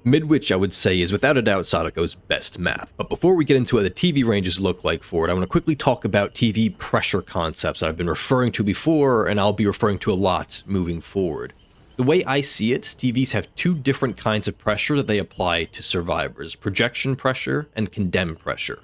Midwich, I would say, is without a doubt Sadako's best map. But before we get into what the TV ranges look like for it, I want to quickly talk about TV pressure concepts that I've been referring to before, and I'll be referring to a lot moving forward. The way I see it, TVs have two different kinds of pressure that they apply to survivors: projection pressure and condemn pressure.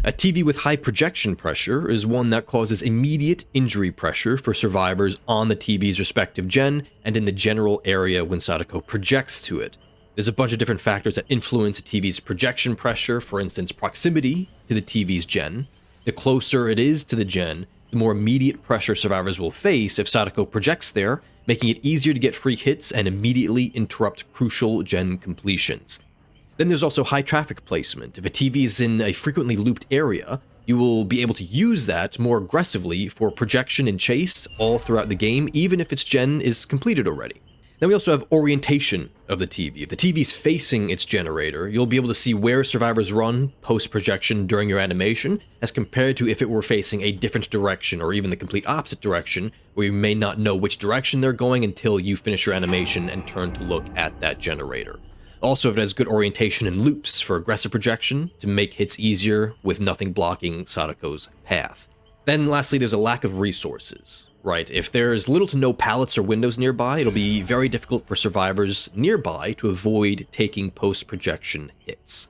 A TV with high projection pressure is one that causes immediate injury pressure for survivors on the TV's respective gen and in the general area when Sadako projects to it. There's a bunch of different factors that influence a TV's projection pressure, for instance, proximity to the TV's gen. The closer it is to the gen, the more immediate pressure survivors will face if Sadako projects there, making it easier to get free hits and immediately interrupt crucial gen completions. Then there's also high traffic placement. If a TV is in a frequently looped area, you will be able to use that more aggressively for projection and chase all throughout the game, even if its gen is completed already. Then we also have orientation of the TV. If the TV is facing its generator, you'll be able to see where survivors run post-projection during your animation, as compared to if it were facing a different direction or even the complete opposite direction, where you may not know which direction they're going until you finish your animation and turn to look at that generator. Also, if it has good orientation and loops for aggressive projection to make hits easier with nothing blocking Sadako's path. Then lastly, there's a lack of resources. Right, if there's little to no pallets or windows nearby, it'll be very difficult for survivors nearby to avoid taking post-projection hits.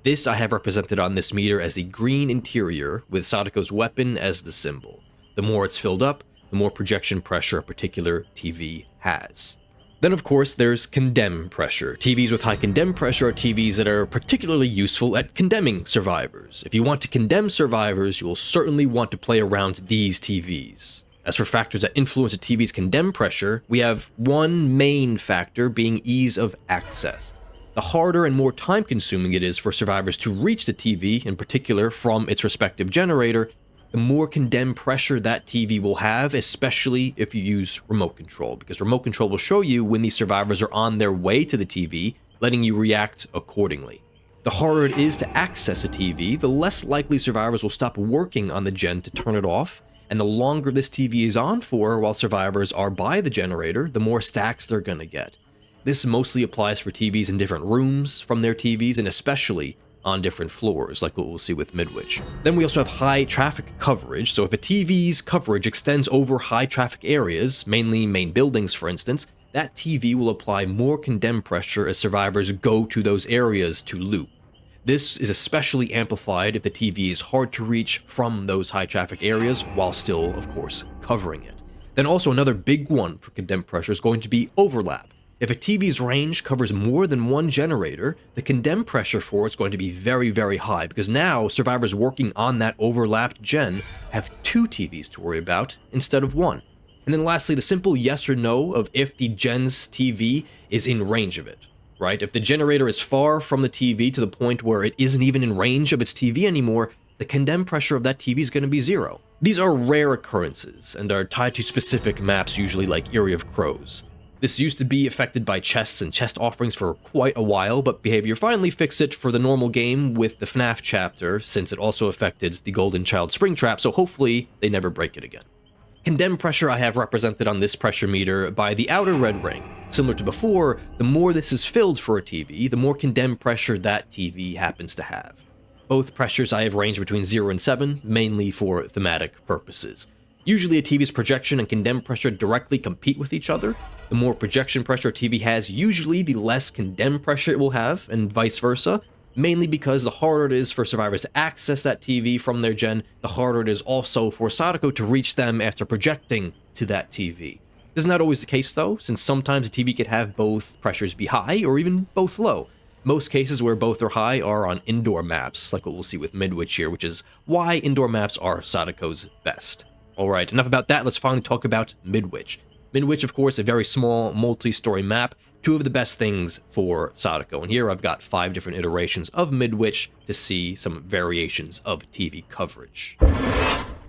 This I have represented on this meter as the green interior with Sadako's weapon as the symbol. The more it's filled up, the more projection pressure a particular TV has. Then of course there's condemn pressure. TVs with high condemn pressure are TVs that are particularly useful at condemning survivors. If you want to condemn survivors, you will certainly want to play around these TVs. As for factors that influence a TV's condemn pressure, we have one main factor being ease of access. The harder and more time-consuming it is for survivors to reach the TV, in particular from its respective generator, the more condemn pressure that TV will have, especially if you use remote control, because remote control will show you when these survivors are on their way to the TV, letting you react accordingly. The harder it is to access a TV, the less likely survivors will stop working on the gen to turn it off, and the longer this TV is on for while survivors are by the generator, the more stacks they're gonna get. This mostly applies for TVs in different rooms from their TVs, and especially on different floors, like what we'll see with Midwich. Then we also have high traffic coverage, so if a TV's coverage extends over high traffic areas, mainly main buildings for instance, that TV will apply more condemn pressure as survivors go to those areas to loop. This is especially amplified if the TV is hard to reach from those high traffic areas while still, of course, covering it. Then also another big one for condemn pressure is going to be overlap. If a TV's range covers more than one generator, the condemn pressure for it's going to be very, very high, because now survivors working on that overlapped gen have two TVs to worry about instead of one. And then lastly, the simple yes or no of if the gen's TV is in range of it. Right? If the generator is far from the TV to the point where it isn't even in range of its TV anymore, the condemn pressure of that TV is going to be zero. These are rare occurrences and are tied to specific maps, usually like Area of Crows. This used to be affected by chests and chest offerings for quite a while, but behavior finally fixed it for the normal game with the FNAF chapter, since it also affected the Golden Child Springtrap, so hopefully they never break it again. Condemn pressure I have represented on this pressure meter by the outer red ring. Similar to before, the more this is filled for a TV, the more condemn pressure that TV happens to have. Both pressures I have ranged between 0 and 7, mainly for thematic purposes. Usually a TV's projection and condemn pressure directly compete with each other. The more projection pressure a TV has, usually the less condemn pressure it will have, and vice versa, mainly because the harder it is for survivors to access that TV from their gen, the harder it is also for Sadako to reach them after projecting to that TV. This is not always the case though, since sometimes a TV could have both pressures be high or even both low. Most cases where both are high are on indoor maps, like what we'll see with Midwich here, which is why indoor maps are Sadako's best. Alright, enough about that, let's finally talk about Midwich. Midwich, of course, a very small, multi-story map, two of the best things for Sadako. And here I've got 5 different iterations of Midwich to see some variations of TV coverage.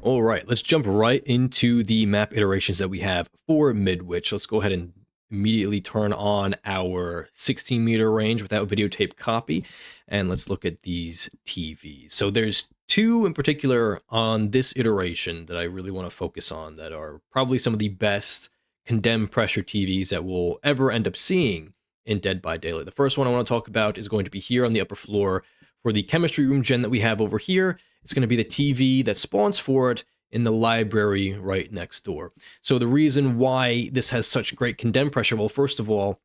Alright, let's jump right into the map iterations that we have for Midwich. Let's go ahead and immediately turn on our 16 meter range without videotape copy, and let's look at these TVs. So there's 2 in particular on this iteration that I really want to focus on that are probably some of the best condemn pressure TVs that we'll ever end up seeing in Dead by Daylight. The first one I want to talk about is going to be here on the upper floor for the chemistry room gen that we have over here. It's going to be the TV that spawns for it in the library right next door. So the reason why this has such great condemn pressure, well, first of all,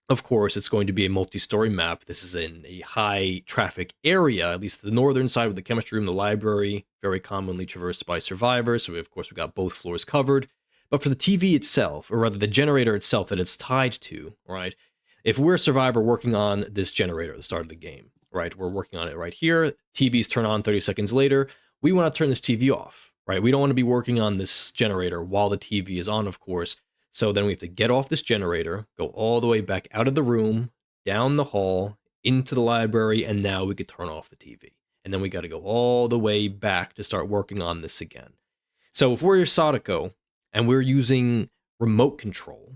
of course, it's going to be a multi-story map. This is in a high traffic area, at least the northern side with the chemistry room, the library, very commonly traversed by survivors. So of course, we've got both floors covered. But for the TV itself, or rather the generator itself that it's tied to, right? If we're a survivor working on this generator at the start of the game, right? We're working on it right here. TVs turn on 30 seconds later. We want to turn this TV off, right? We don't want to be working on this generator while the TV is on, of course. So then we have to get off this generator, go all the way back out of the room, down the hall, into the library, and now we could turn off the TV. And then we got to go all the way back to start working on this again. So if we're Sadako and we're using remote control,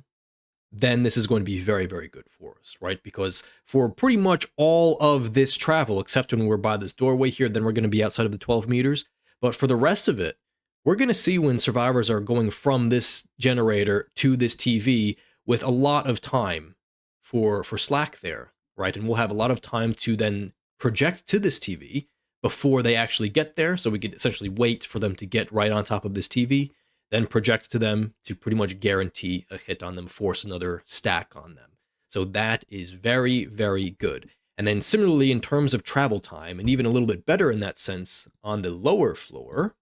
then this is going to be very, very good for us, right? Because for pretty much all of this travel, except when we're by this doorway here, then we're going to be outside of the 12 meters. But for the rest of it, we're going to see when survivors are going from this generator to this TV with a lot of time for slack there, right? And we'll have a lot of time to then project to this TV before they actually get there. So we could essentially wait for them to get right on top of this TV, then project to them to pretty much guarantee a hit on them, force another stack on them. So that is very, very good. And then similarly, in terms of travel time, and even a little bit better in that sense, on the lower floor,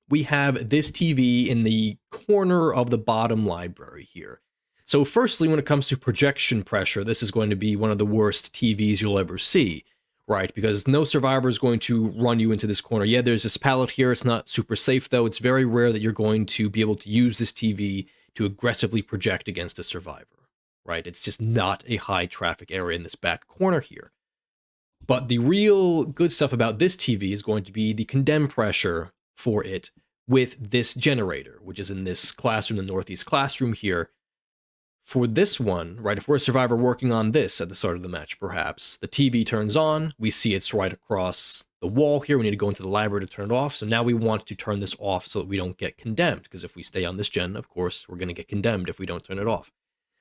we have this TV in the corner of the bottom library here. So firstly, when it comes to projection pressure, this is going to be one of the worst TVs you'll ever see, right? Because no survivor is going to run you into this corner. Yeah, there's this pallet here. It's not super safe, though. It's very rare that you're going to be able to use this TV to aggressively project against a survivor, right? It's just not a high traffic area in this back corner here. But the real good stuff about this TV is going to be the condemn pressure for it with this generator, which is in this classroom, the northeast classroom here. For this one, right, if we're a survivor working on this at the start of the match, perhaps, the TV turns on, we see it's right across the wall here, we need to go into the library to turn it off, so now we want to turn this off so that we don't get condemned, because if we stay on this gen, of course, we're going to get condemned if we don't turn it off.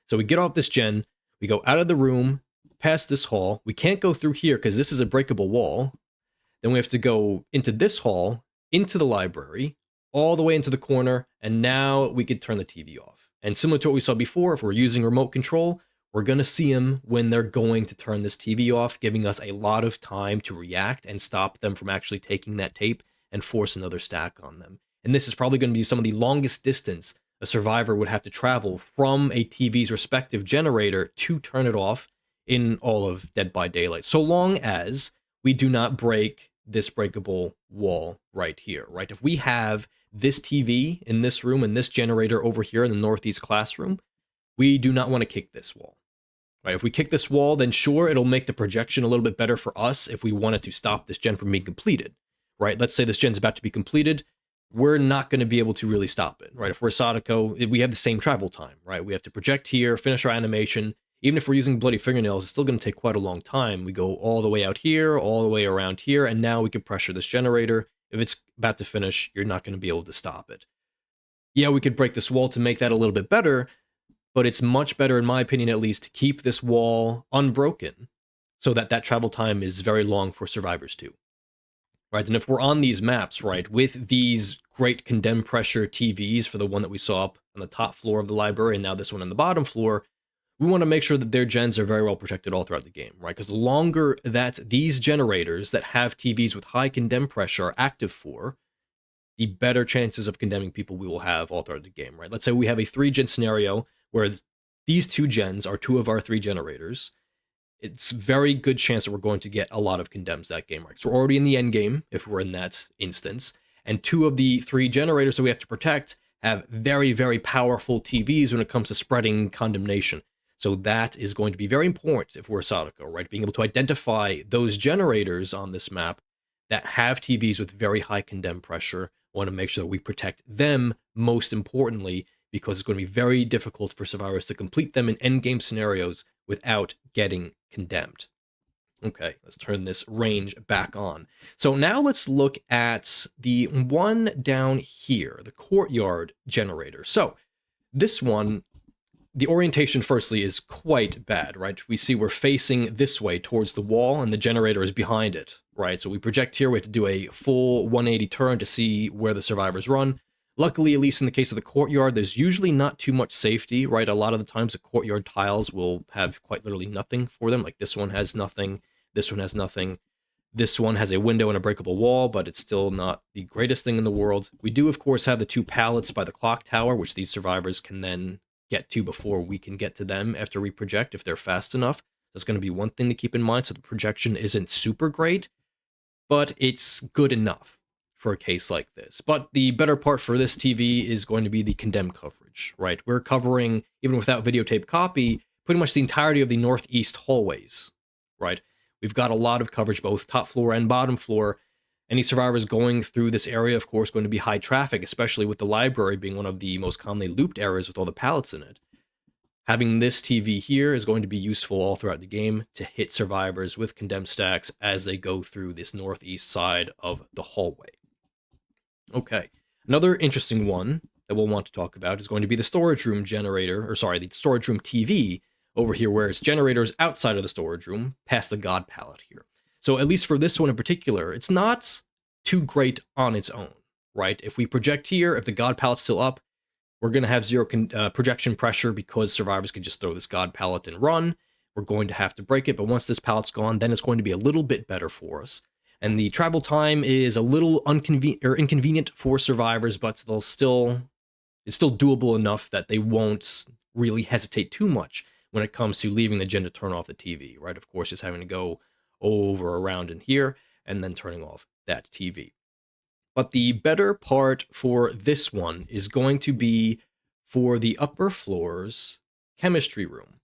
So we get off this gen, we go out of the room, past this hall, we can't go through here because this is a breakable wall, then we have to go into this hall, into the library, all the way into the corner, and now we could turn the TV off. And similar to what we saw before, if we're using remote control, we're going to see them when they're going to turn this TV off, giving us a lot of time to react and stop them from actually taking that tape and force another stack on them. And this is probably going to be some of the longest distance a survivor would have to travel from a TV's respective generator to turn it off in all of Dead by Daylight, so long as we do not break this breakable wall right here, right? If we have this TV in this room and this generator over here in the northeast classroom, we do not want to kick this wall, right? If we kick this wall, then sure, it'll make the projection a little bit better for us if we wanted to stop this gen from being completed, right? Let's say this gen's about to be completed. We're not going to be able to really stop it, right? If we're Sadako, we have the same travel time, right? We have to project here, finish our animation. Even if we're using bloody fingernails, it's still going to take quite a long time. We go all the way out here, all the way around here, and now we can pressure this generator. If it's about to finish, you're not going to be able to stop it. Yeah, we could break this wall to make that a little bit better, but it's much better, in my opinion at least, to keep this wall unbroken so that that travel time is very long for survivors too. Right, and if we're on these maps, right, with these great condemn pressure TVs for the one that we saw up on the top floor of the library and now this one on the bottom floor, we want to make sure that their gens are very well protected all throughout the game, right? Because the longer that these generators that have TVs with high condemn pressure are active for, the better chances of condemning people we will have all throughout the game, right? Let's say we have a 3-gen scenario where these 2 gens are 2 of our 3 generators. It's very good chance that we're going to get a lot of condemns that game, right? So we're already in the end game if we're in that instance, and 2 of the 3 generators that we have to protect have very, very powerful TVs when it comes to spreading condemnation. So that is going to be very important if we're Sadako, right? Being able to identify those generators on this map that have TVs with very high condemn pressure. We want to make sure that we protect them most importantly, because it's going to be very difficult for survivors to complete them in endgame scenarios without getting condemned. Okay, let's turn this range back on. So now let's look at the one down here, the courtyard generator. So this one, the orientation, firstly, is quite bad, right? We see we're facing this way towards the wall, and the generator is behind it, right? So we project here, we have to do a full 180 turn to see where the survivors run. Luckily, at least in the case of the courtyard, there's usually not too much safety, right? A lot of the times the courtyard tiles will have quite literally nothing for them. Like this one has nothing, this one has nothing. This one has a window and a breakable wall, but it's still not the greatest thing in the world. We do, of course, have the 2 pallets by the clock tower, which these survivors can then get to before we can get to them after we project, if they're fast enough. That's going to be one thing to keep in mind. So the projection isn't super great, but it's good enough for a case like this. But the better part for this TV is going to be the condemned coverage, right? We're covering, even without videotape copy, pretty much the entirety of the northeast hallways, right? We've got a lot of coverage, both top floor and bottom floor. Any survivors going through this area, of course, going to be high traffic, especially with the library being one of the most commonly looped areas with all the pallets in it. Having this TV here is going to be useful all throughout the game to hit survivors with condemned stacks as they go through this northeast side of the hallway. Okay, another interesting one that we'll want to talk about is going to be the storage room generator, or sorry, the storage room TV over here, where it's generators outside of the storage room, past the God pallet here. So at least for this one in particular, it's not too great on its own, right? If we project here, if the God pallet's still up, we're going to have zero projection pressure because survivors can just throw this God pallet and run. We're going to have to break it, but once this pallet's gone, then it's going to be a little bit better for us. And the travel time is a little inconvenient for survivors, but it's still doable enough that they won't really hesitate too much when it comes to leaving the gen to turn off the TV, right? Of course, just having to go over around in here and then turning off that TV. But the better part for this one is going to be for the upper floors chemistry room.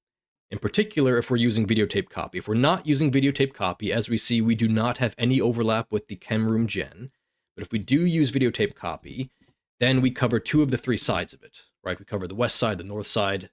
In particular, if we're using videotape copy. If we're not using videotape copy, as we see, we do not have any overlap with the chem room gen. But if we do use videotape copy, then we cover 2 of the 3 sides of it, right? We cover the west side, the north side.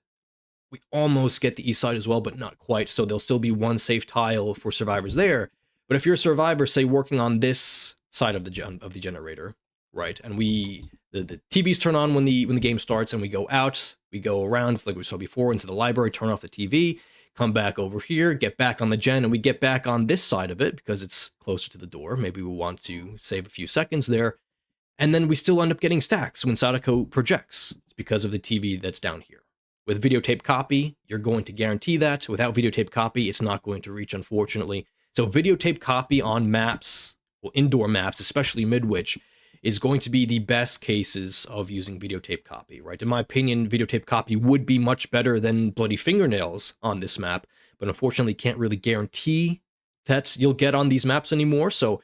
We almost get the east side as well, but not quite. So there'll still be 1 safe tile for survivors there. But if you're a survivor, say, working on this side of the generator, right? And the TVs turn on when the game starts, and we go out, we go around like we saw before into the library, turn off the TV, come back over here, get back on the gen, and we get back on this side of it because it's closer to the door. Maybe we want to save a few seconds there, and then we still end up getting stacks when Sadako projects. It's because of the TV that's down here. With videotape copy, you're going to guarantee that. Without videotape copy, it's not going to reach, unfortunately. So videotape copy on maps, well, indoor maps, especially Midwich, is going to be the best cases of using videotape copy, right? In my opinion, videotape copy would be much better than bloody fingernails on this map, but unfortunately can't really guarantee that you'll get on these maps anymore, so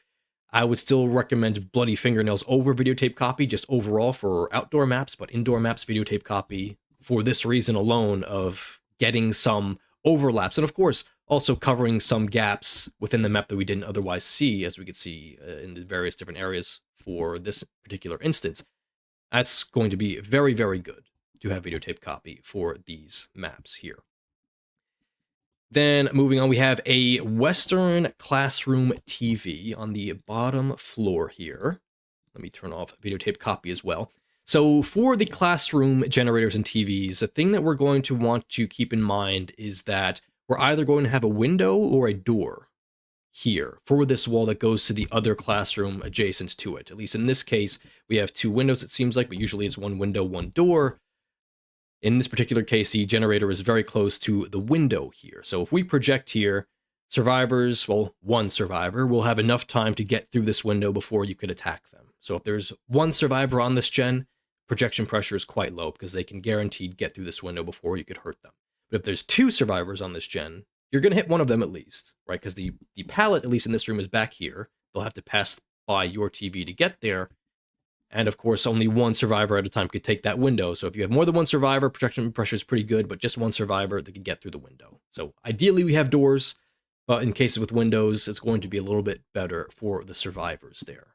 I would still recommend bloody fingernails over videotape copy, just overall for outdoor maps, but indoor maps, videotape copy, for this reason alone of getting some overlaps, and of course, also covering some gaps within the map that we didn't otherwise see, as we could see in the various different areas for this particular instance. That's going to be very, very good to have videotape copy for these maps here. Then moving on, we have a Western classroom TV on the bottom floor here. Let me turn off videotape copy as well. So for the classroom generators and TVs, the thing that we're going to want to keep in mind is that we're either going to have a window or a door here for this wall that goes to the other classroom adjacent to it. At least in this case, we have 2 windows, it seems like, but usually it's 1 window, 1 door. In this particular case, the generator is very close to the window here. So if we project here, survivors, well, 1 survivor will have enough time to get through this window before you could attack them. So if there's 1 survivor on this gen, projection pressure is quite low because they can guaranteed get through this window before you could hurt them. But if there's 2 survivors on this gen, you're going to hit one of them at least, right? Because the pallet, at least in this room, is back here. They'll have to pass by your TV to get there. And of course, only 1 survivor at a time could take that window. So if you have more than 1 survivor, projection pressure is pretty good, but just 1 survivor that can get through the window. So ideally, we have doors, but in cases with windows, it's going to be a little bit better for the survivors there.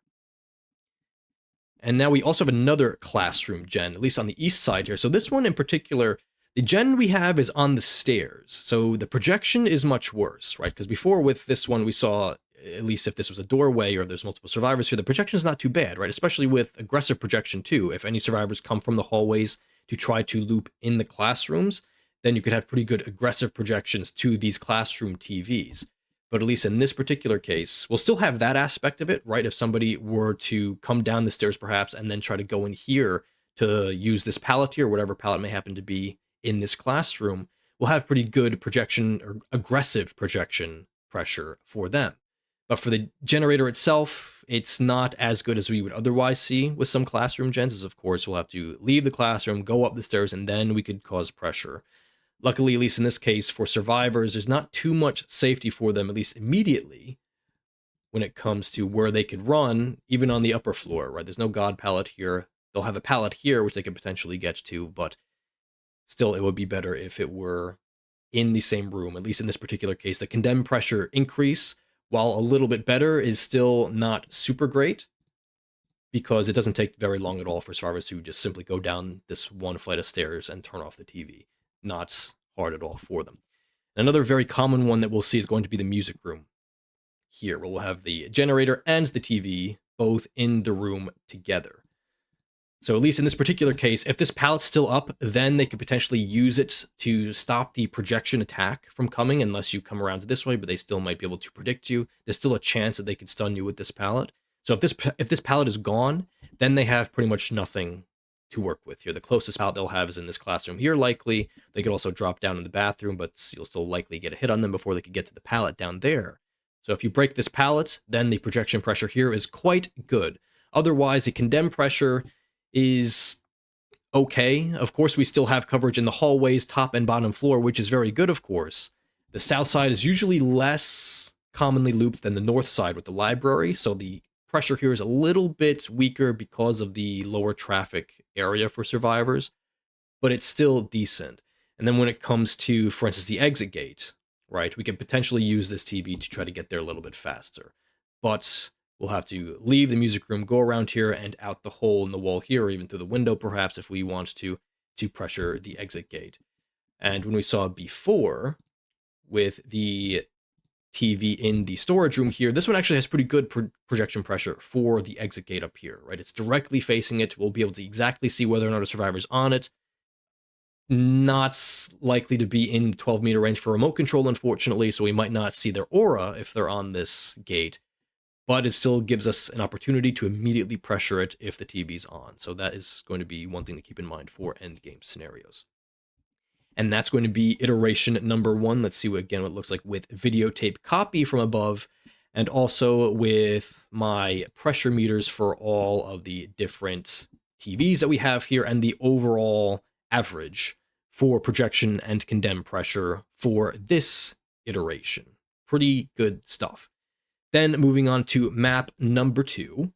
And now we also have another classroom gen, at least on the east side here. So this one in particular, the gen we have is on the stairs. So the projection is much worse, right? Because before with this one, we saw, at least if this was a doorway or there's multiple survivors here, the projection is not too bad, right? Especially with aggressive projection too. If any survivors come from the hallways to try to loop in the classrooms, then you could have pretty good aggressive projections to these classroom TVs. But at least in this particular case, we'll still have that aspect of it, right? If somebody were to come down the stairs perhaps and then try to go in here to use this pallet here, whatever pallet may happen to be in this classroom, we'll have pretty good projection or aggressive projection pressure for them. But for the generator itself, it's not as good as we would otherwise see with some classroom gens, as of course we'll have to leave the classroom, go up the stairs, and then we could cause pressure. Luckily, at least in this case, for survivors, there's not too much safety for them, at least immediately, when it comes to where they could run, even on the upper floor, right? There's no god pallet here. They'll have a pallet here, which they could potentially get to, but still, it would be better if it were in the same room, at least in this particular case. The condemned pressure increase, while a little bit better, is still not super great, because it doesn't take very long at all for survivors to just simply go down this one flight of stairs and turn off the TV. Not hard at all for them. Another very common one that we'll see is going to be the music room here, where we'll have the generator and the TV both in the room together. So at least in this particular case, if this pallet's still up, then they could potentially use it to stop the projection attack from coming, unless you come around this way, but they still might be able to predict you. There's still a chance that they could stun you with this pallet. So if this pallet is gone, then they have pretty much nothing to work with here. The closest pallet they'll have is in this classroom here, likely. They could also drop down in the bathroom, but you'll still likely get a hit on them before they could get to the pallet down there. So if you break this pallet, then the projection pressure here is quite good. Otherwise, the condemned pressure is okay. Of course, we still have coverage in the hallways, top and bottom floor, which is very good, of course. The south side is usually less commonly looped than the north side with the library, so the pressure here is a little bit weaker because of the lower traffic area for survivors, but it's still decent. And then when it comes to, for instance, the exit gate, right, we can potentially use this TV to try to get there a little bit faster. But we'll have to leave the music room, go around here and out the hole in the wall here, or even through the window perhaps if we want to pressure the exit gate. And when we saw before with the TV in the storage room here, this one actually has pretty good projection pressure for the exit gate up here, right? It's directly facing it. We'll be able to exactly see whether or not a survivor's on it. Not likely to be in 12-meter range for remote control, unfortunately, so we might not see their aura if they're on this gate, but it still gives us an opportunity to immediately pressure it if the TV's on. So that is going to be one thing to keep in mind for endgame scenarios. And that's going to be iteration number 1. Let's see what it looks like with videotape copy from above, and also with my pressure meters for all of the different TVs that we have here, and the overall average for projection and condemned pressure for this iteration. Pretty good stuff. Then moving on to map number 2,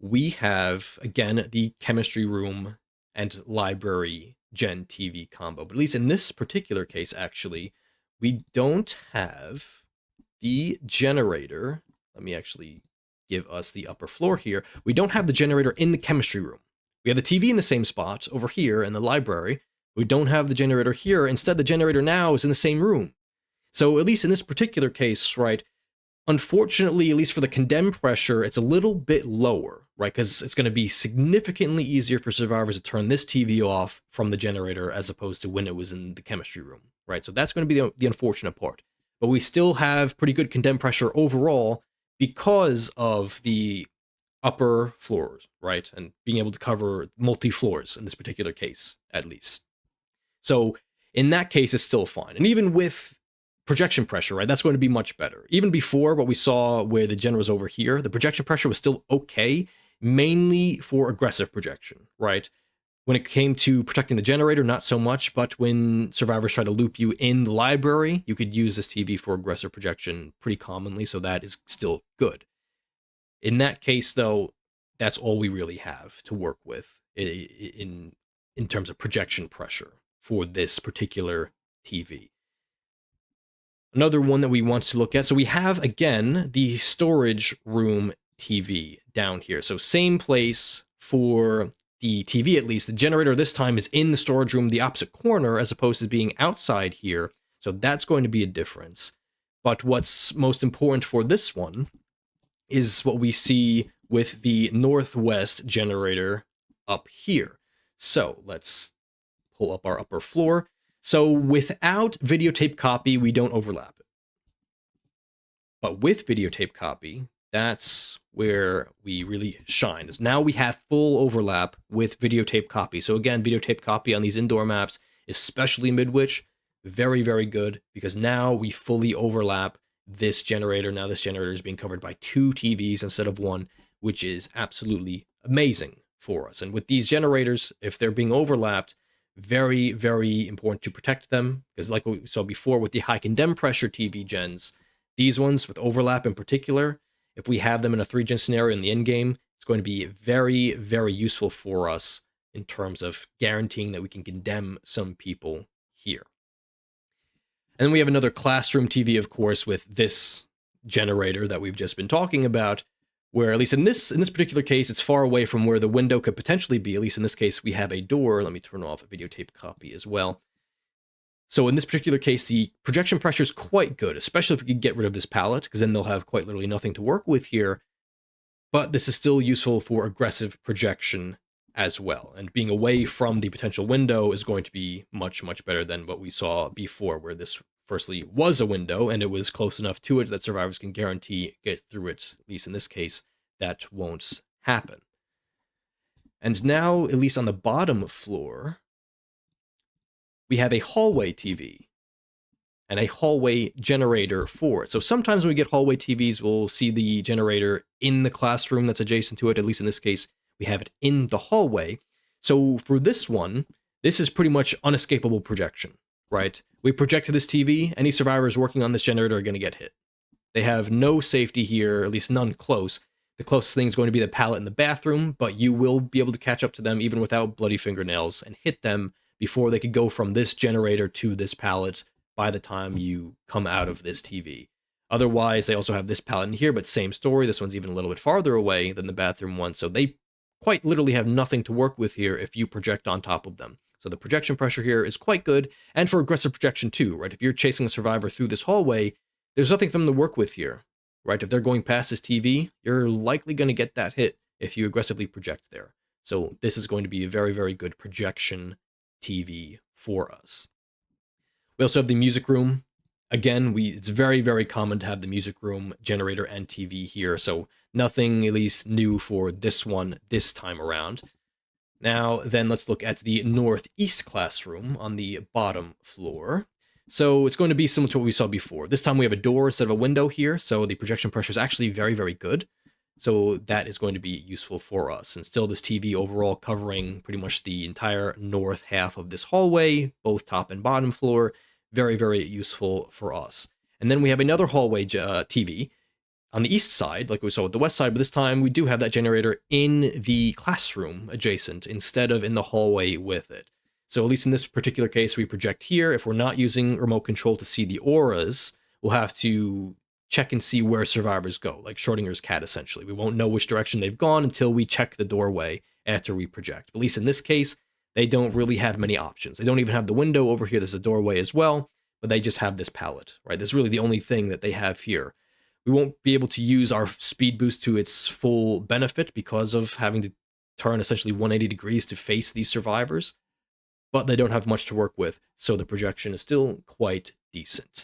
we have, again, the chemistry room and library Gen TV combo. But at least in this particular case, actually, we don't have the generator. Let me actually give us the upper floor here. We don't have the generator in the chemistry room. We have the TV in the same spot over here in the library. We don't have the generator here. Instead, the generator now is in the same room. So at least in this particular case, right, unfortunately, at least for the condemned pressure, it's a little bit lower, right? Because it's going to be significantly easier for survivors to turn this TV off from the generator as opposed to when it was in the chemistry room, right? So that's going to be the unfortunate part. But we still have pretty good condemned pressure overall because of the upper floors, right? And being able to cover multi-floors in this particular case, at least. So in that case, it's still fine. And even with projection pressure, right, that's going to be much better. Even before what we saw where the gen was over here, the projection pressure was still okay, mainly for aggressive projection, right? When it came to protecting the generator, not so much, but when survivors try to loop you in the library, you could use this TV for aggressive projection pretty commonly, so that is still good. In that case, though, that's all we really have to work with in terms of projection pressure for this particular TV. Another one that we want to look at, so we have, again, the storage room TV down here. So same place for the TV, at least. The generator this time is in the storage room, the opposite corner, as opposed to being outside here. So that's going to be a difference. But what's most important for this one is what we see with the northwest generator up here. So let's pull up our upper floor. So without videotape copy, we don't overlap it. But with videotape copy, that's where we really shine. Now we have full overlap with videotape copy. So again, videotape copy on these indoor maps, especially Midwich, very, very good, because now we fully overlap this generator. Now this generator is being covered by 2 TVs instead of 1, which is absolutely amazing for us. And with these generators, if they're being overlapped, very, very important to protect them, because like we saw before with the high condemn pressure TV gens, these ones with overlap in particular, if we have them in a 3-gen scenario in the end game, it's going to be very, very useful for us in terms of guaranteeing that we can condemn some people here. And then we have another classroom TV, of course, with this generator that we've just been talking about, where at least in this particular case, it's far away from where the window could potentially be. At least in this case, we have a door. Let me turn off a videotape copy as well. So in this particular case, the projection pressure is quite good, especially if we could get rid of this palette, because then they'll have quite literally nothing to work with here. But this is still useful for aggressive projection as well. And being away from the potential window is going to be much, much better than what we saw before, where this firstly was a window and it was close enough to it that survivors can guarantee get through it. At least in this case, that won't happen. And now, at least on the bottom floor, we have a hallway TV and a hallway generator for it. So sometimes when we get hallway TVs, we'll see the generator in the classroom that's adjacent to it. At least in this case, we have it in the hallway. So for this one, this is pretty much unescapable projection, right? We project to this TV, any survivors working on this generator are going to get hit. They have no safety here, at least none close. The closest thing is going to be the pallet in the bathroom, but you will be able to catch up to them even without bloody fingernails and hit them before they could go from this generator to this pallet by the time you come out of this TV. Otherwise, they also have this pallet in here, but same story. This one's even a little bit farther away than the bathroom one, so they quite literally have nothing to work with here if you project on top of them. So the projection pressure here is quite good, and for aggressive projection too, right? If you're chasing a survivor through this hallway, there's nothing for them to work with here, right? If they're going past this TV, you're likely going to get that hit if you aggressively project there. So this is going to be a very, very good projection TV for us. We also have the music room. Again, it's very, very common to have the music room generator and TV here, so nothing at least new for this one this time around. Now, then let's look at the northeast classroom on the bottom floor. So it's going to be similar to what we saw before. This time we have a door instead of a window here, so the projection pressure is actually very, very good. So that is going to be useful for us. And still this TV overall covering pretty much the entire north half of this hallway, both top and bottom floor. Very, very useful for us. And then we have another hallway TV on the east side, like we saw with the west side, but this time we do have that generator in the classroom adjacent instead of in the hallway with it. So at least in this particular case, we project here. If we're not using remote control to see the auras, we'll have to check and see where survivors go, like Schrodinger's cat, essentially. We won't know which direction they've gone until we check the doorway after we project. At least in this case, they don't really have many options. They don't even have the window over here. There's a doorway as well, but they just have this pallet, right? This is really the only thing that they have here. We won't be able to use our speed boost to its full benefit because of having to turn essentially 180 degrees to face these survivors, but they don't have much to work with, so the projection is still quite decent.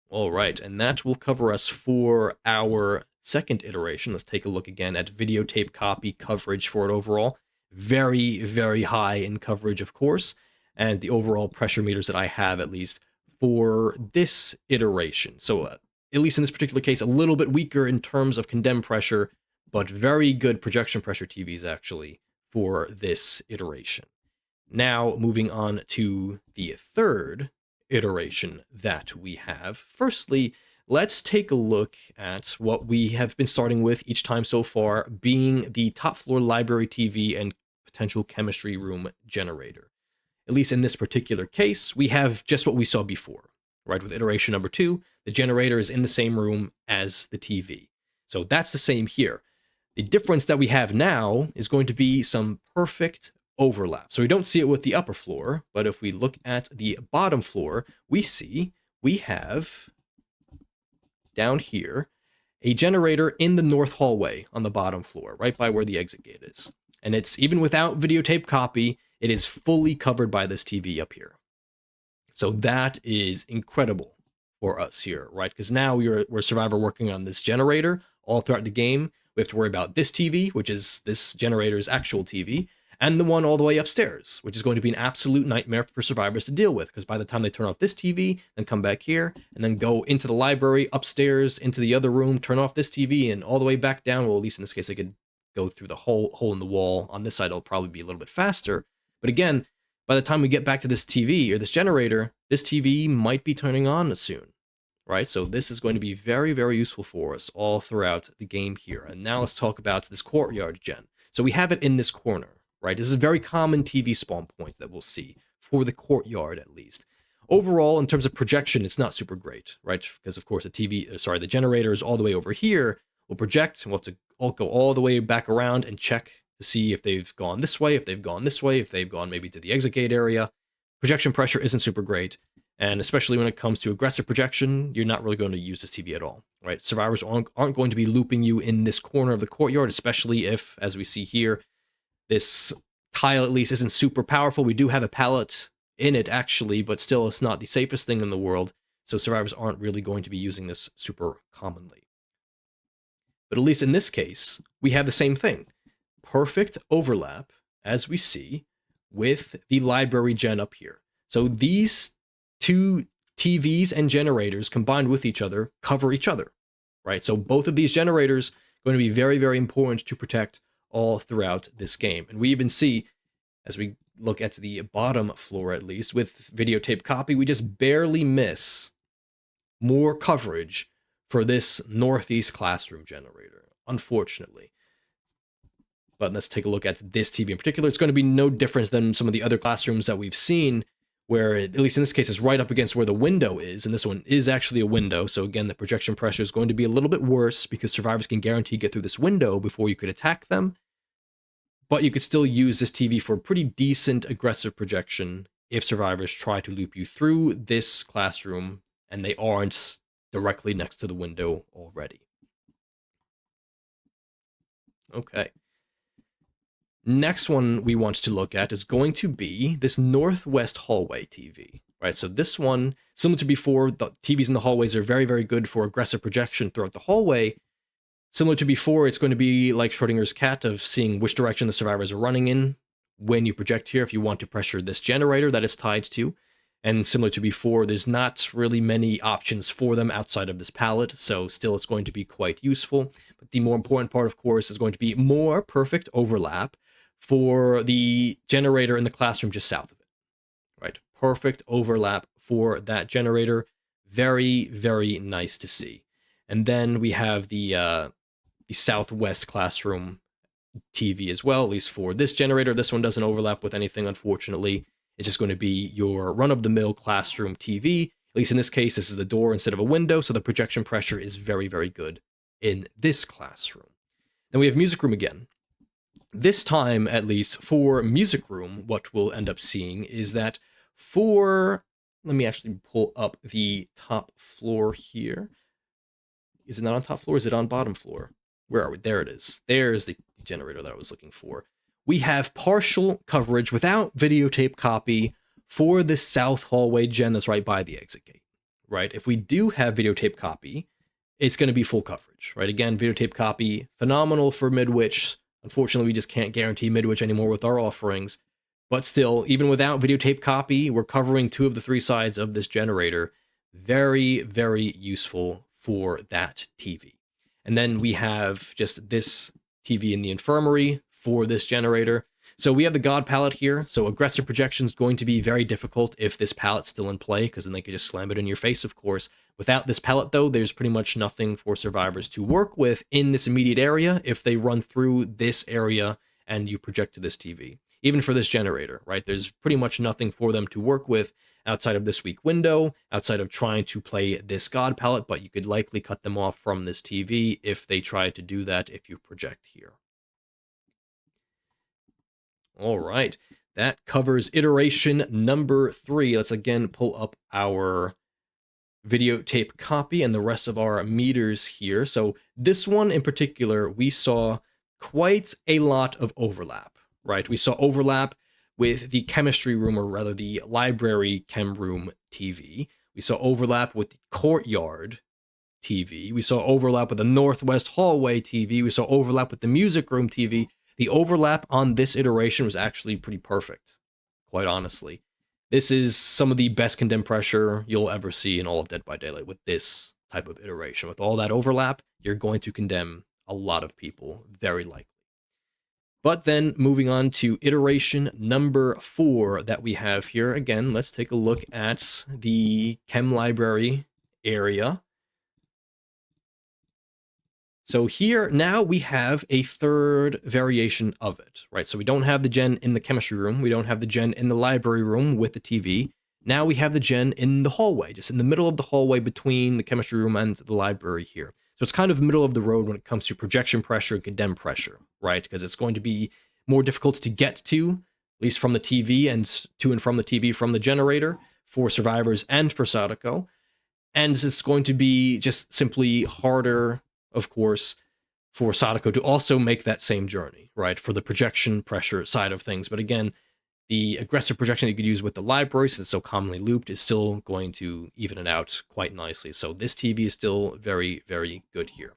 All right, and that will cover us for our second iteration. Let's take a look again at videotape copy coverage for it overall. Very, very high in coverage, of course, and the overall pressure meters that I have, at least, for this iteration. So, at least in this particular case, a little bit weaker in terms of condemned pressure, but very good projection pressure TVs, actually, for this iteration. Now, moving on to the third iteration that we have. Firstly, let's take a look at what we have been starting with each time so far, being the top floor library TV and potential chemistry room generator. At least in this particular case, we have just what we saw before, right? With iteration number 2, the generator is in the same room as the TV. So that's the same here. The difference that we have now is going to be some perfect overlap. So we don't see it with the upper floor, but if we look at the bottom floor, we have down here a generator in the north hallway on the bottom floor, right by where the exit gate is. And it's even without videotape copy, it is fully covered by this TV up here. So that is incredible for us here, right? Because now we're Survivor working on this generator all throughout the game. We have to worry about this TV, which is this generator's actual TV, and the one all the way upstairs, which is going to be an absolute nightmare for survivors to deal with, because by the time they turn off this TV, then come back here, and then go into the library, upstairs, into the other room, turn off this TV, and all the way back down, well, at least in this case, they could go through the hole in the wall. On this side, it'll probably be a little bit faster. But again, by the time we get back to this TV, or this generator, this TV might be turning on soon, right? So this is going to be very, very useful for us all throughout the game here. And now let's talk about this courtyard gen. So we have it in this corner, right? This is a very common TV spawn point that we'll see for the courtyard, at least. Overall, in terms of projection, it's not super great, right? Because of course the generator is all the way over here. We'll project, and we'll have to all go all the way back around and check to see if they've gone this way, if they've gone this way, if they've gone maybe to the exit gate area. Projection pressure isn't super great, and especially when it comes to aggressive projection, you're not really going to use this TV at all, right? Survivors aren't going to be looping you in this corner of the courtyard, especially if, as we see here, this tile at least isn't super powerful. We do have a pallet in it, actually, but still it's not the safest thing in the world, so survivors aren't really going to be using this super commonly. But at least in this case, we have the same thing. Perfect overlap, as we see, with the library gen up here. So these two TVs and generators combined with each other cover each other, right? So both of these generators are going to be very, very important to protect all throughout this game. And we even see, as we look at the bottom floor at least, with Videotape Copy, we just barely miss more coverage for this northeast classroom generator, unfortunately. But let's take a look at this TV in particular. It's going to be no different than some of the other classrooms that we've seen, where at least in this case, it's right up against where the window is, and this one is actually a window. So again, the projection pressure is going to be a little bit worse because survivors can guarantee get through this window before you could attack them. But you could still use this TV for pretty decent aggressive projection if survivors try to loop you through this classroom and they aren't directly next to the window already. Okay. Next one we want to look at is going to be this northwest hallway TV, right? So this one, similar to before, the TVs in the hallways are very, very good for aggressive projection throughout the hallway. Similar to before, it's going to be like Schrodinger's cat of seeing which direction the survivors are running in when you project here if you want to pressure this generator that it's tied to. And similar to before, there's not really many options for them outside of this palette, so still it's going to be quite useful. But the more important part, of course, is going to be more perfect overlap for the generator in the classroom just south of it, right? Perfect overlap for that generator. Very, very nice to see. And then we have the southwest classroom TV as well, at least for this generator. This one doesn't overlap with anything, unfortunately. It's just going to be your run-of-the-mill classroom TV. At least in this case, this is the door instead of a window, so the projection pressure is very, very good in this classroom. Then we have music room again. This time, at least, for music room, what we'll end up seeing is that let me actually pull up the top floor here. Is it not on top floor? Is it on bottom floor? Where are we? There it is. There's the generator that I was looking for. We have partial coverage without videotape copy for the south hallway gen that's right by the exit gate, right? If we do have videotape copy, it's going to be full coverage, right? Again, videotape copy, phenomenal for Midwich. Unfortunately, we just can't guarantee Midwich anymore with our offerings. But still, even without videotape copy, we're covering 2 of the 3 sides of this generator. Very, very useful for that TV. And then we have just this TV in the infirmary for this generator. So we have the God palette here. So aggressive projection is going to be very difficult if this palette's still in play, because then they could just slam it in your face, of course. Without this palette, though, there's pretty much nothing for survivors to work with in this immediate area if they run through this area and you project to this TV. Even for this generator, right? There's pretty much nothing for them to work with outside of this weak window, outside of trying to play this God palette, but you could likely cut them off from this TV if they try to do that if you project here. All right, that covers iteration number 3. Let's again pull up our videotape copy and the rest of our meters here. So this one in particular, we saw quite a lot of overlap, right? We saw overlap with the chemistry room, or rather the library chem room TV. We saw overlap with the courtyard TV. We saw overlap with the northwest hallway TV. We saw overlap with the music room TV. The overlap on this iteration was actually pretty perfect, quite honestly. This is some of the best condensed pressure you'll ever see in all of Dead by Daylight with this type of iteration. With all that overlap, you're going to condemn a lot of people, very likely. But then moving on to iteration number 4 that we have here. Again, let's take a look at the chem library area. So here, now we have a third variation of it, right? So we don't have the gen in the chemistry room. We don't have the gen in the library room with the TV. Now we have the gen in the hallway, just in the middle of the hallway between the chemistry room and the library here. So it's kind of middle of the road when it comes to projection pressure and condemn pressure, right? Because it's going to be more difficult to get to, at least from the TV and to and from the TV from the generator for survivors and for Sadako. And it's going to be just simply harder, of course, for Sadako to also make that same journey, right? For the projection pressure side of things. But again, the aggressive projection that you could use with the library, since it's so commonly looped, is still going to even it out quite nicely. So this TV is still very, very good here.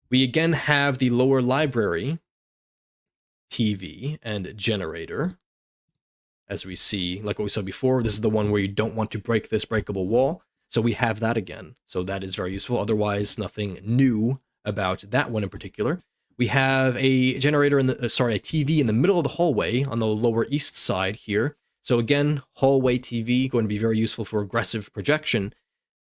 We again have the lower library TV and generator. As we see, like what we saw before, this is the one where you don't want to break this breakable wall. So we have that again. So that is very useful. Otherwise, nothing new about that one in particular. We have a generator in the, a TV in the middle of the hallway on the lower east side here. So again, hallway TV going to be very useful for aggressive projection.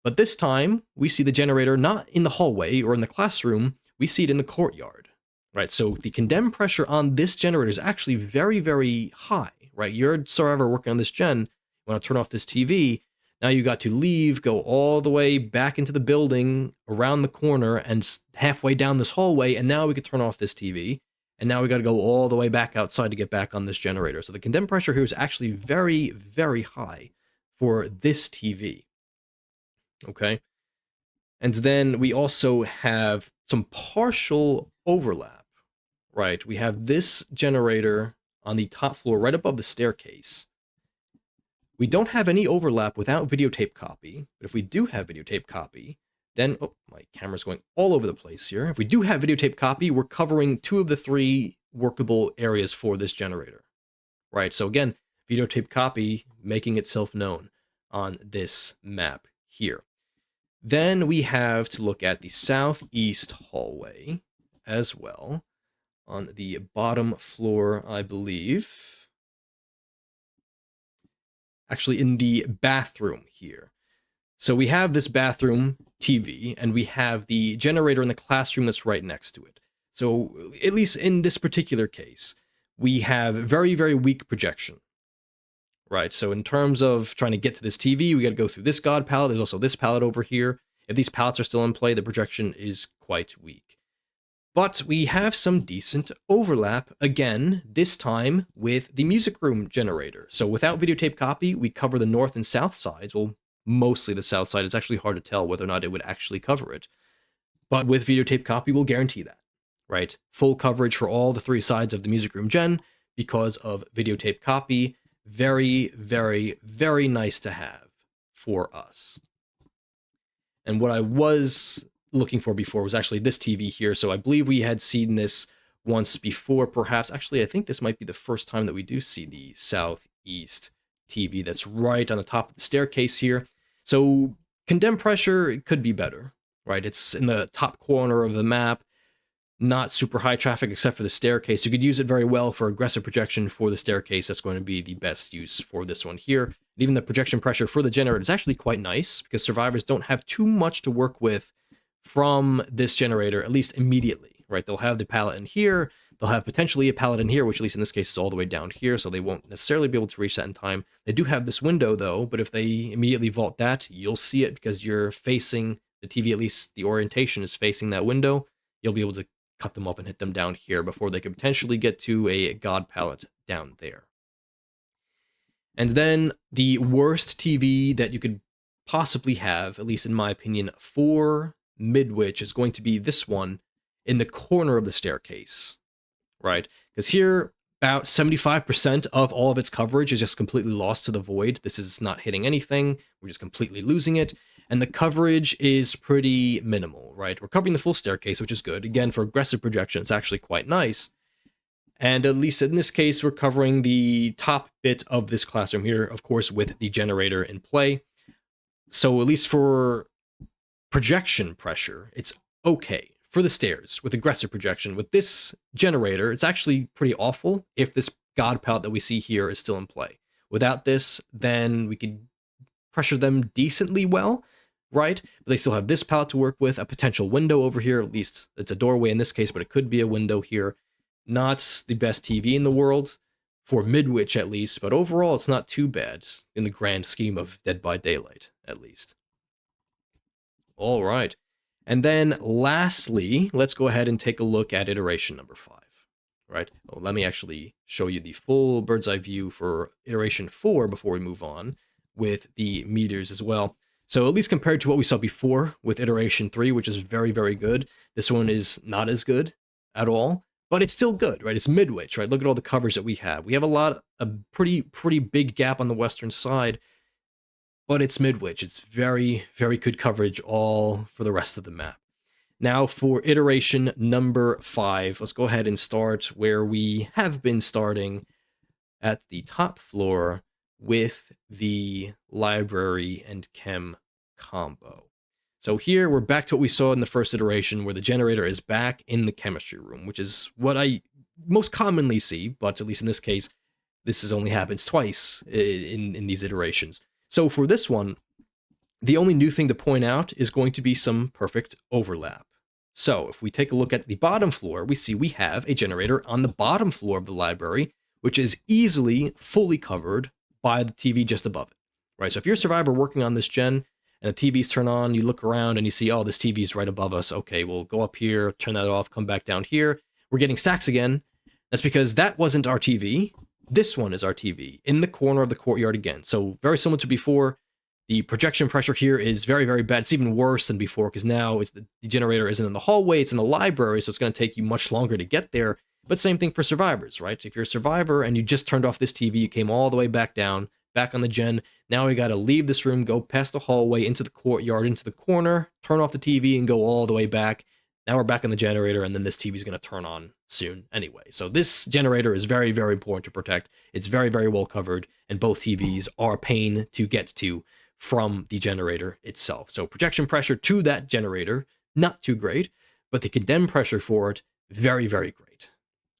But this time we see the generator not in the hallway or in the classroom. We see it in the courtyard, right? So the condemn pressure on this generator is actually very, very high, right? You're a survivor working on this gen. You want to turn off this TV. Now you got to leave, go all the way back into the building, around the corner, and halfway down this hallway, and now we could turn off this TV. And now we got to go all the way back outside to get back on this generator. So the condemn pressure here is actually very, very high for this TV. Okay? And then we also have some partial overlap, right? We have this generator on the top floor right above the staircase. We don't have any overlap without videotape copy, but if we do have videotape copy, then, oh, my camera's going all over the place here. If we do have videotape copy, we're covering 2 of the 3 workable areas for this generator, right? So again, videotape copy making itself known on this map here. Then we have to look at the southeast hallway as well on the bottom floor, I believe. Actually in the bathroom here. So we have this bathroom TV, and we have the generator in the classroom that's right next to it. So at least in this particular case, we have very, very weak projection, right? So in terms of trying to get to this TV, we got to go through this God palette. There's also this palette over here. If these palettes are still in play, the projection is quite weak. But we have some decent overlap, again, this time with the music room generator. So without videotape copy, we cover the north and south sides. Well, mostly the south side. It's actually hard to tell whether or not it would actually cover it. But with videotape copy, we'll guarantee that, right? Full coverage for all the 3 sides of the music room gen because of videotape copy. Very, very, very nice to have for us. And what I was looking for before was actually this TV here. So I believe we had seen this once before, perhaps. Actually, I think this might be the first time that we do see the southeast TV that's right on the top of the staircase here. So condemn pressure could be better, right? It's in the top corner of the map, not super high traffic except for the staircase. You could use it very well for aggressive projection for the staircase. That's going to be the best use for this one here. And even the projection pressure for the generator is actually quite nice because survivors don't have too much to work with from this generator, at least immediately, right? They'll have the palette in here. They'll have potentially a palette in here, which at least in this case is all the way down here, so they won't necessarily be able to reach that in time. They do have this window, though, but if they immediately vault that, you'll see it because you're facing the TV, at least the orientation is facing that window. You'll be able to cut them up and hit them down here before they could potentially get to a God palette down there. And then the worst TV that you could possibly have, at least in my opinion, for Midwich is going to be this one in the corner of the staircase, right? Because here, about 75% of all of its coverage is just completely lost to the void. This is not hitting anything. We're just completely losing it. And the coverage is pretty minimal, right? We're covering the full staircase, which is good. Again, for aggressive projection, it's actually quite nice. And at least in this case, we're covering the top bit of this classroom here, of course, with the generator in play. So at least for projection pressure, it's okay. For the stairs, with aggressive projection, with this generator, it's actually pretty awful if this God palette that we see here is still in play. Without this, then we could pressure them decently well, right? But they still have this palette to work with, a potential window over here, at least it's a doorway in this case, but it could be a window here. Not the best TV in the world, for Midwich at least, but overall it's not too bad in the grand scheme of Dead by Daylight, at least. All right. And then lastly, let's go ahead and take a look at iteration number 5, right? Well, let me actually show you the full bird's eye view for iteration 4 before we move on with the meters as well. So at least compared to what we saw before with iteration 3, which is very, very good, this one is not as good at all, but it's still good, right? It's Midwich, right? Look at all the coverage that we have. We have a pretty big gap on the western side, but it's Midwich. It's very, very good coverage all for the rest of the map. Now for iteration number 5, let's go ahead and start where we have been starting at the top floor with the library and chem combo. So here we're back to what we saw in the first iteration where the generator is back in the chemistry room, which is what I most commonly see, but at least in this case, this has only happens twice in these iterations. So for this one, the only new thing to point out is going to be some perfect overlap. So if we take a look at the bottom floor, we see we have a generator on the bottom floor of the library, which is easily fully covered by the TV just above it, right? So if you're a survivor working on this gen and the TVs turn on, you look around and you see, oh, this TV is right above us. Okay, we'll go up here, turn that off, come back down here. We're getting stacks again. That's because that wasn't our TV. This one is our TV in the corner of the courtyard again. So very similar to before, the projection pressure here is very, very bad. It's even worse than before because now the generator isn't in the hallway, it's in the library, so it's going to take you much longer to get there. But same thing for survivors, right? If you're a survivor and you just turned off this TV, you came all the way back down, back on the gen, now we got to leave this room, go past the hallway, into the courtyard, into the corner, turn off the TV and go all the way back. Now we're back on the generator, and then this TV is going to turn on soon anyway. So this generator is very, very important to protect. It's very, very well covered, and both TVs are a pain to get to from the generator itself. So projection pressure to that generator, not too great, but the condemned pressure for it, very, very great.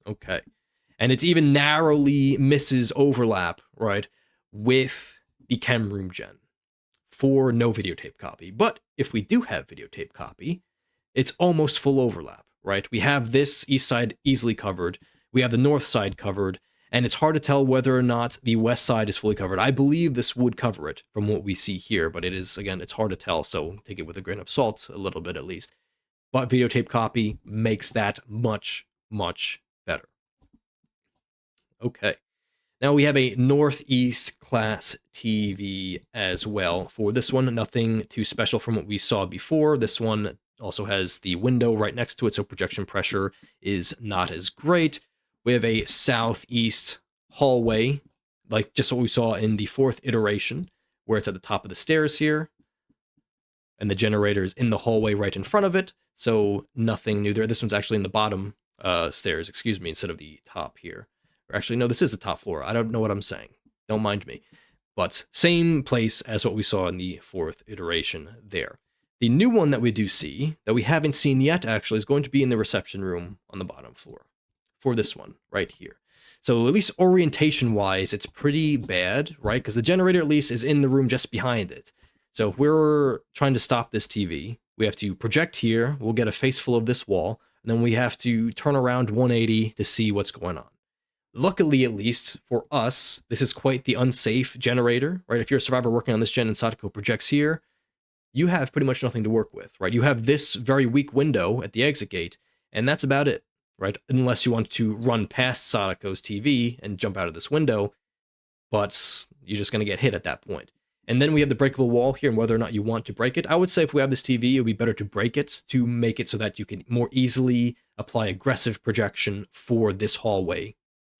Okay. And it even narrowly misses overlap, right, with the chem room gen for no videotape copy. But if we do have videotape copy, it's almost full overlap, right? We have this east side easily covered. We have the north side covered, and it's hard to tell whether or not the west side is fully covered. I believe this would cover it from what we see here, but it is, again, it's hard to tell, so take it with a grain of salt, a little bit at least. But videotape copy makes that much, much better. Okay. Now we have a Northeast class TV as well. For this one, nothing too special from what we saw before. This one also has the window right next to it, so projection pressure is not as great. We have a Southeast hallway, like just what we saw in the 4th iteration, where it's at the top of the stairs here. And the generator is in the hallway right in front of it, so nothing new there. This one's actually in the bottom stairs, excuse me, instead of the top here. Or actually, no, this is the top floor. I don't know what I'm saying. Don't mind me. But same place as what we saw in the 4th iteration there. The new one that we do see, that we haven't seen yet actually, is going to be in the reception room on the bottom floor. For this one, right here. So at least orientation-wise, it's pretty bad, right? Because the generator at least is in the room just behind it. So if we're trying to stop this TV, we have to project here, we'll get a face full of this wall, and then we have to turn around 180 to see what's going on. Luckily, at least for us, this is quite the unsafe generator, right? If you're a survivor working on this gen and Sadako projects here, you have pretty much nothing to work with, right? You have this very weak window at the exit gate, and that's about it, right? Unless you want to run past Sadako's TV and jump out of this window, but you're just going to get hit at that point. And then we have the breakable wall here, and whether or not you want to break it. I would say if we have this TV, it would be better to break it to make it so that you can more easily apply aggressive projection for this hallway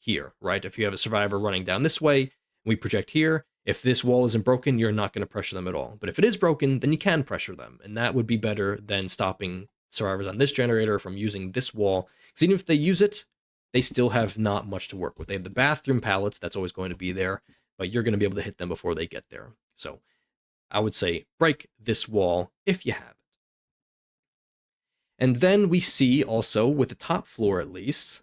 here, right? If you have a survivor running down this way, we project here. If this wall isn't broken, you're not going to pressure them at all. But if it is broken, then you can pressure them, and that would be better than stopping survivors on this generator from using this wall. Because even if they use it, they still have not much to work with. They have the bathroom pallets, that's always going to be there, but you're going to be able to hit them before they get there. So I would say break this wall if you have it. And then we see also, with the top floor at least,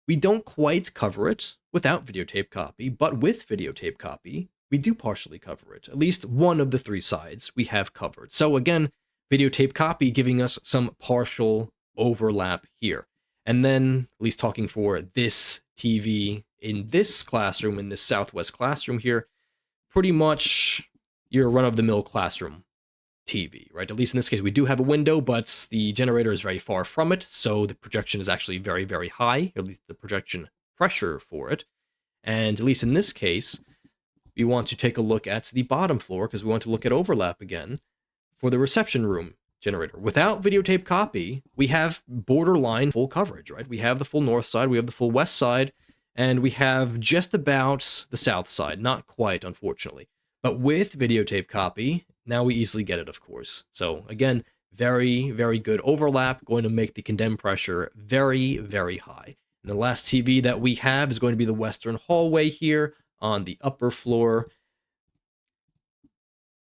we don't quite cover it without videotape copy, but with videotape copy, we do partially cover it. At least one of the three sides we have covered. So again, videotape copy giving us some partial overlap here. And then, at least talking for this TV in this classroom, in this Southwest classroom here, pretty much your run-of-the-mill classroom TV, right? At least in this case, we do have a window, but the generator is very far from it, so the projection is actually very, very high, or at least the projection pressure for it. And at least in this case, we want to take a look at the bottom floor, because we want to look at overlap again for the reception room generator. Without videotape copy, we have borderline full coverage, right? We have the full north side, we have the full west side, and we have just about the south side. Not quite, unfortunately. But with videotape copy, now we easily get it, of course. So again, very, very good overlap, going to make the condemned pressure very, very high. And the last TV that we have is going to be the western hallway here on the upper floor.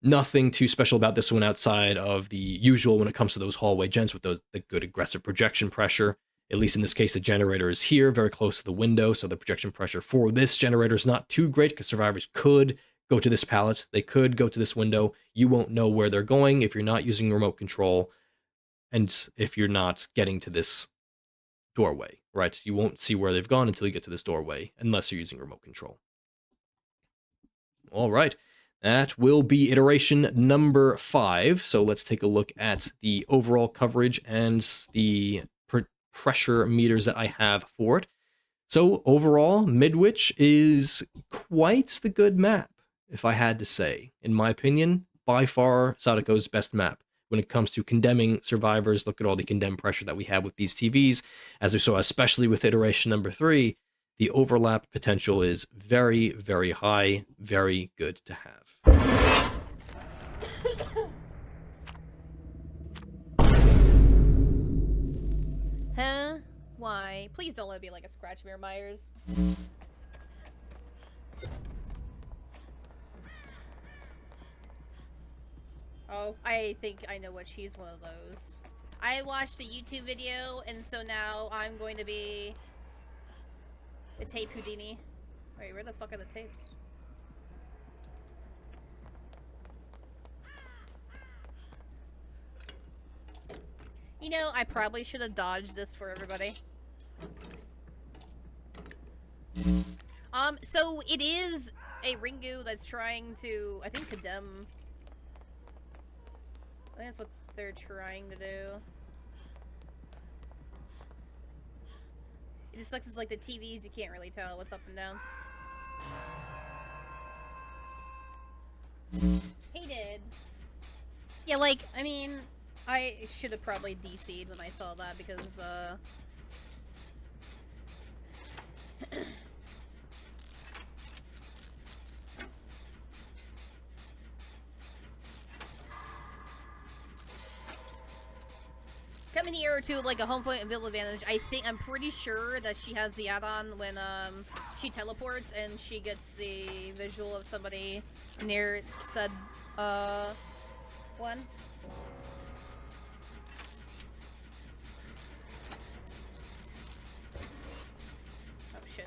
Nothing too special about this one outside of the usual when it comes to those hallway gens with the good aggressive projection pressure. At least in this case, the generator is here, very close to the window, so the projection pressure for this generator is not too great because survivors could go to this pallet, they could go to this window. You won't know where they're going if you're not using remote control, and if you're not getting to this doorway, right? You won't see where they've gone until you get to this doorway, unless you're using remote control. All right. That will be iteration number 5. So let's take a look at the overall coverage and the pressure meters that I have for it. So overall, Midwich is quite the good map, if I had to say. In my opinion, by far Sadako's best map when it comes to condemning survivors. Look at all the condemned pressure that we have with these TVs. As we saw, especially with iteration number 3, the overlap potential is very, very high, very good to have. Huh? Why? Please don't let it be like a Scratch Mirror Myers. Oh, I think I know what she's one of those. I watched a YouTube video, and so now I'm going to be a tape Houdini. Wait, where the fuck are the tapes? You know, I probably should have dodged this for everybody. So it is a Ringu that's trying to, I think, condemn. I think that's what they're trying to do. It just sucks, it's like the TVs, you can't really tell what's up and down. Hated. Yeah, like, I mean, I should have probably DC'd when I saw that because, coming here to like a home point and build advantage. I'm pretty sure that she has the add-on when she teleports and she gets the visual of somebody near said one. Oh shit.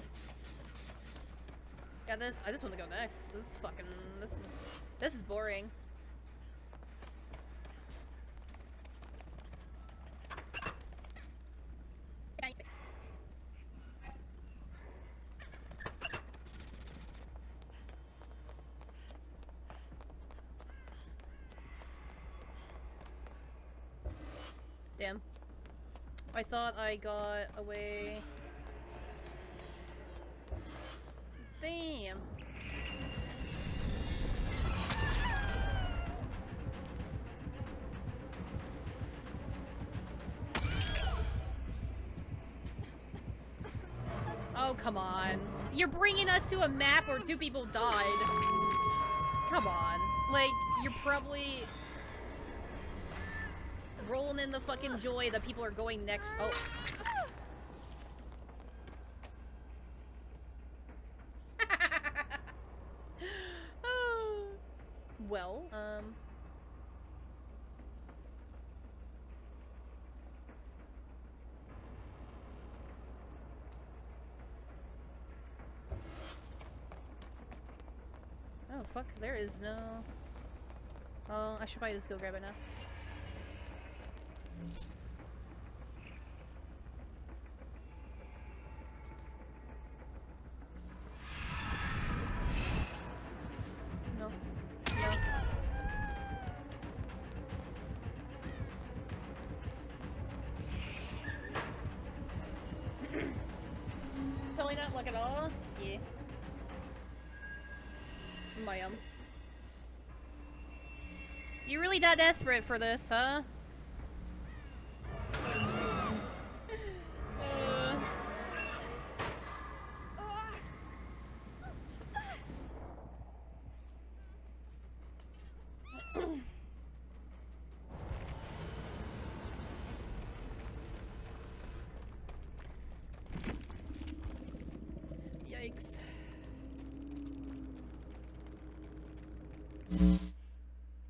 Got this. I just want to go next. This is fucking this is boring. Damn. I thought I got away. Damn. Oh, come on. You're bringing us to a map where 2 people died. Come on. Like, you're probably rolling in the fucking joy that people are going next. Oh. Well, oh, fuck, there is no... Oh, I should probably just go grab it now. No. No. Totally not luck at all? Yeah. Ma'am. You really that desperate for this, huh? Yikes.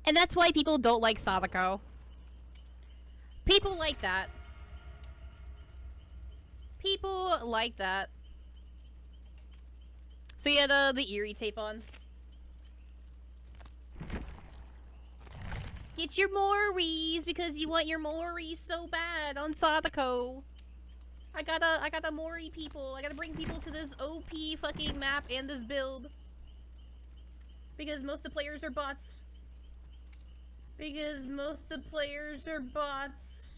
And that's why people don't like Sadako. People like that. People like that. So you had the eerie tape on. Get your Moris because you want your Moris so bad on Sadako. I gotta Mori people. I gotta bring people to this OP fucking map and this build. Because most of the players are bots. Because most of the players are bots.